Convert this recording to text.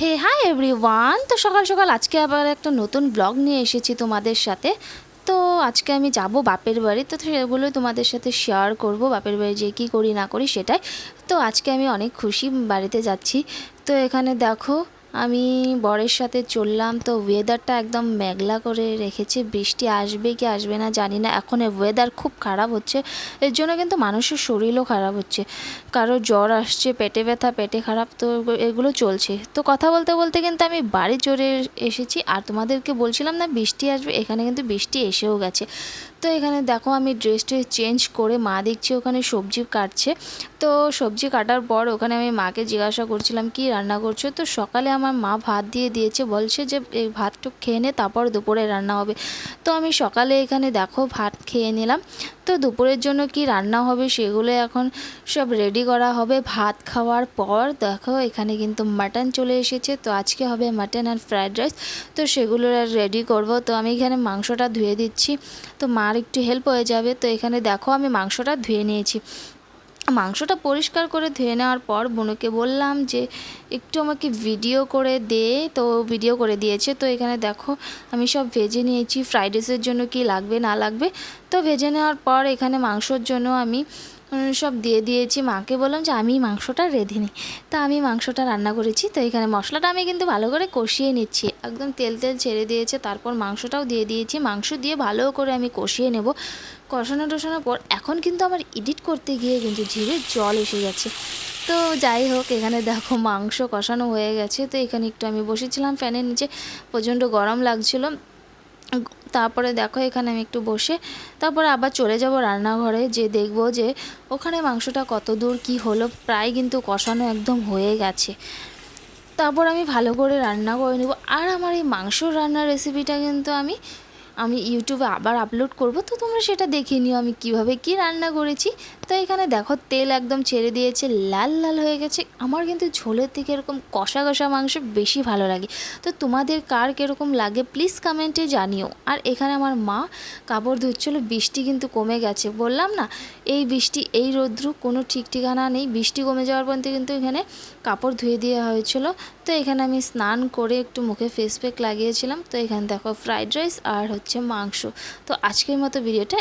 হে hi everyone. তো সকাল সকাল আজকে আবার একটা নতুন ব্লগ নিয়ে এসেছি তোমাদের সাথে। তো আজকে আমি যাব বাপের বাড়ি, তো সেগুলোই তোমাদের সাথে শেয়ার করব। বাপের বাড়ি যে কী করি না করি সেটাই। তো আজকে আমি অনেক খুশি বাড়িতে যাচ্ছি। তো এখানে দেখো আমি বরের সাথে চললাম। তো ওয়েদারটা একদম মেঘলা করে রেখেছে, বৃষ্টি আসবে কি আসবে না জানি না। এখন ওয়েদার খুব খারাপ হচ্ছে, এর জন্য কিন্তু মানুষের শরীরও খারাপ হচ্ছে। কারো জ্বর আসছে, পেটে ব্যথা, পেটে খারাপ, তো এগুলো চলছে। তো কথা বলতে বলতে কিন্তু আমি বাড়ি চলে এসেছি। আর তোমাদেরকে বলছিলাম না বৃষ্টি আসবে, এখানে কিন্তু বৃষ্টি এসেও গেছে। তো এখানে দেখো আমি ড্রেসটা চেঞ্জ করে মা দেখছি ওখানে সবজি কাটছে। তো সবজি কাটার পর ওখানে আমি মাকে জিজ্ঞাসা করছিলাম কি রান্না করছো। তো সকালে আমার মা ভাত দিয়ে দিয়েছে, বলছে যে এই ভাতটা খেয়ে নে, তারপর দুপুরে রান্না হবে। তো আমি সকালে এখানে দেখো ভাত খেয়ে নিলাম। তো দুপুরের জন্য কি রান্না হবে সেগুলো এখন সব রেডি করা হবে। ভাত খাওয়ার পর দেখো এখানে কিন্তু মাটন চলে এসেছে। তো আজকে হবে মাটন আর ফ্রায়েড রাইস। তো সেগুলো রেডি করব। তো আমি এখানে মাংসটা ধুয়ে দিচ্ছি, তো মার একটু হেল্প হয়ে যাবে। তো এখানে দেখো আমি মাংসটা ধুয়ে নিয়েছি। মাংসটা পরিষ্কার করে ধুয়ে নেওয়ার পর বোনকে বললাম যে একটু আমাকে ভিডিও করে দে। তো ভিডিও করে দিয়েছে। তো এখানে দেখো আমি সব ভেজে নিয়েছি, ফ্রাইড রাইসের জন্য কি লাগবে না লাগবে। তো ভেজে নেওয়ার পর এখানে মাংসর জন্য আমি সব দিয়ে দিয়েছি। মাকে বললাম যে আমি মাংসটা রেঁধে নিই। তা আমি মাংসটা রান্না করেছি। তো এখানে মশলাটা আমি কিন্তু ভালো করে কষিয়ে নিচ্ছি, একদম তেল তেল ছেড়ে দিয়েছে। তারপর মাংসটাও দিয়ে দিয়েছি, মাংস দিয়ে ভালো করে আমি কষিয়ে নেব। কষানো টষানোর পর এখন কিন্তু আমার এডিট করতে গিয়ে কিন্তু জিভে জল এসে গেছে। তো যাই হোক এখানে দেখো মাংস কষানো হয়ে গেছে। তো এখানে একটু আমি বসেছিলাম ফ্যানের নিচে, প্রচণ্ড গরম লাগছিল। তারপরে দেখো এখানে আমি একটু বসে তারপরে আবার চলে যাব রান্নাঘরে, যে দেখব যে ওখানে মাংসটা কত দূর কি হলো। প্রায় কিন্তু কষানো একদম হয়ে গেছে। তারপর আমি ভালো করে রান্না করে নেব। আর আমার এই মাংস রান্নার রেসিপিটা কিন্তু আমি ইউটিউবে আবার আপলোড করব, তো তোমরা সেটা দেখে নিও আমি কিভাবে কি রান্না করেছি। তো এখানে দেখো তেল একদম ছেড়ে দিয়েছে, লাল লাল হয়ে গেছে। আমার কিন্তু ঝোলের থেকে এরকম কষা কষা মাংস বেশি ভালো লাগে। তো তোমাদের কার কীরকম লাগে প্লিজ কমেন্টে জানিও। আর এখানে আমার মা কাপড় ধুচ্ছিলো, বৃষ্টি কিন্তু কমে গেছে। বললাম না এই বৃষ্টি এই রৌদ্র কোনো ঠিক ঠিকানা নেই। বৃষ্টি কমে যাওয়ার পর্যন্ত কিন্তু এখানে কাপড় ধুয়ে দেওয়া হয়েছিল। তো এখানে আমি স্নান করে একটু মুখে ফেস প্যাক লাগিয়েছিলাম। তো এখানে দেখো ফ্রাইড রাইস আর হচ্ছে মাংস। তো আজকের মতো ভিডিওটা